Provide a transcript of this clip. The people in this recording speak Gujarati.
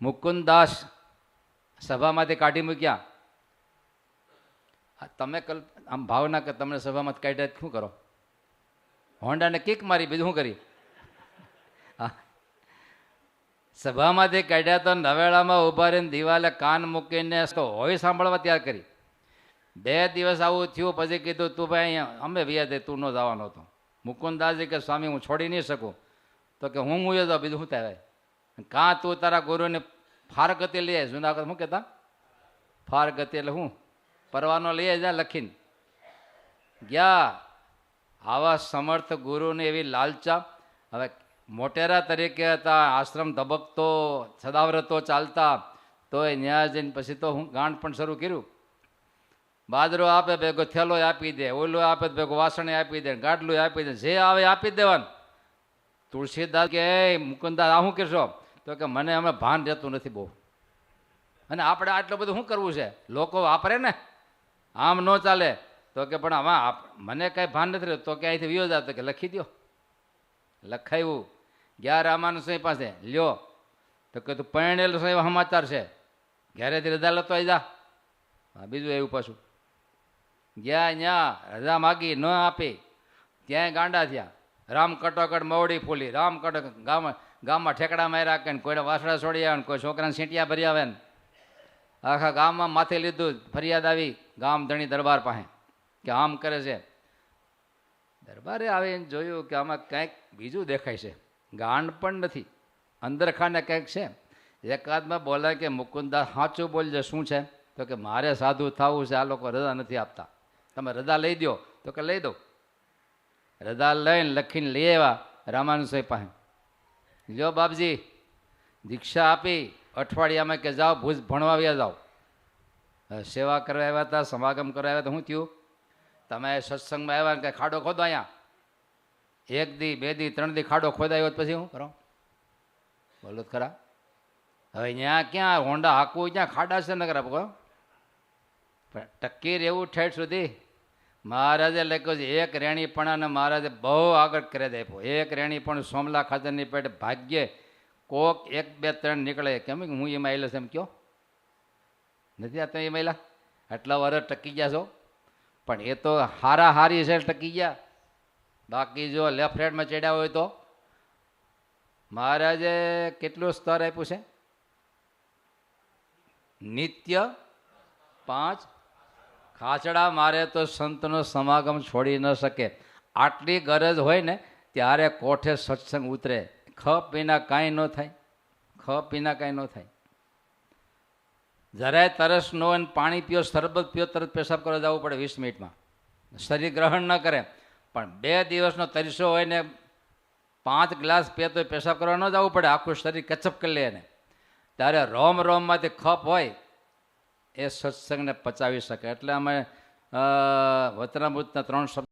મુકુંદાસ સભામાંથી કાઢી મૂક્યા. તમે આમ ભાવના કે તમને સભામાંથી કાઢ્યા શું કરો? હોન્ડાને કિક મારી, બીજું શું કરી? સભામાંથી કાઢ્યા તો નવેડામાં ઉભા રહીને દિવાલે કાન મૂકીને હોય સાંભળવા તૈયાર કરી. 2 દિવસ આવું થયું પછી કીધું તું ભાઈ અહીંયા અમે વ્યાજ તું ન જવાનો હતો. મુકુંદાસજી કે સ્વામી હું છોડી નહીં શકું. તો કે હું એ જાઉં, બીજું શું થાય? કાં તું તારા ગુરુને ફારગતિ લઈ જાય. જુનાગઢ શું કહેતા? ફારગતિ એટલે હું પરવાનો લઈ જાય લખીને ગયા. આવા સમર્થ ગુરુને એવી લાલચા. હવે મોટેરા તરીકે હતા, આશ્રમ ધબકતો સદાવ્રતો ચાલતા, તો એ ન્યાય જઈને પછી તો હું ગાંઠ પણ શરૂ કર્યું. બાજરો આપે ભેગો થેલો આપી દે, ઓલો આપે ભેગો વાસણે આપી દે, ગાડલું આપી દે, જે આવે આપી દેવાનું. તુલસીદાસ કે મુકુંદાસ આ શું કરશો? તો કે મને અમે ભાન રહેતું નથી બહુ, અને આપણે આટલું બધું શું કરવું છે? લોકો વાપરે ને, આમ ન ચાલે. તો કે પણ આમાં મને કાંઈ ભાન નથી રહેતું. તો કે અહીંથી વિયો જાતો કે લખી દો. લખાયું. ગયા રામાનુ સ્વામી પાસે, લ્યો. તો કે તું પરણેલું સ્વામી સમાચાર છે, ઘેરેથી રજા લેતો આવી જા. બીજું એવું પાછું ગયા ત્યાં રજા માગી ન આપી, ત્યાંય ગાંડા થયા. રામ કટોકટ મવડી ફૂલી, રામ કટોકટ ગામમાં ઠેકડા માર્યા કે કોઈને વાસડા છોડી આવે ને કોઈ છોકરાને સીંટિયા ભરી આવે ને આખા ગામમાં માથે લીધું. ફરિયાદ આવી ગામ ધણી દરબાર પાસે કે આમ કરે છે. દરબારે આવીને જોયું કે આમાં કંઈક બીજું દેખાય છે, ગાંડ પણ નથી, અંદર ખાને કંઈક છે. એકાદમાં બોલે કે મુકુંદાસ સાચું બોલજે, શું છે? તો કે મારે સાધુ થવું છે, આ લોકો રજા નથી આપતા, તમે રજા લઈ દો. તો કે લઈ દો. રજા લઈને લખીને લઈ આવ્યા રામાનુ સ્વામી પાસે. લ્યો બાપજી, દીક્ષા આપી, અઠવાડિયામાં કે જાઓ ભુજ ભણવા આવ્યા જાઓ. સેવા કરવા આવ્યા હતા, સમાગમ કરવા આવ્યા હતા, શું થયું? તમે સત્સંગમાં આવ્યા ને કંઈ ખાડો ખોદો અહીંયા, 1 દી 2 દી 3 દી ખાડો ખોદાયો પછી શું કરો? બોલો ખરા. હવે ત્યાં ક્યાં હોન્ડા હાકવું, ક્યાં ખાડા છે નગર આપકો. પણ ટકી રહેવું ઠેઠ સુધી. મહારાજે લખ્યું છે એક રેણીપણાને મહારાજે બહુ આગળ કરી દે આપ્યો. એક રેણીપણ સોમલા ખાતરની પેટે ભાગ્યે કોક 1 2 3 નીકળે. કેમ હું એમાં આવેલો છે એમ કયો નથી? આ તમે એ મહિલા આટલા વર્ષ ટકી ગયા છો, પણ એ તો હારા હારી છે ટકી ગયા. બાકી જો લેફ્ટ હેન્ડમાં ચડ્યા હોય તો મહારાજે કેટલું સ્તર આપ્યું છે? નિત્ય 5 ખાચડા મારે તો સંતનો સમાગમ છોડી ન શકે. આટલી ગરજ હોય ને ત્યારે કોઠે સત્સંગ ઉતરે. ખપ વિના કાંઈ ન થાય, ખપ વિના કાંઈ ન થાય. જરાય તરસ ન હોય, પાણી પીઓ, શરબત પીઓ, તરત પેશાબ કરવા જવું પડે 20 મિનિટમાં. શરીર ગ્રહણ ન કરે. પણ 2 દિવસનો તરસો હોય ને 5 ગ્લાસ પીએ તો પેશાબ કરવા ન જવું પડે, આખું શરીર કચપ કરી લે એને. ત્યારે રોમ રોમમાંથી ખપ હોય એ સત્સંગને પચાવી શકે. એટલે અમે વતનામૃતના 3 શબ્દ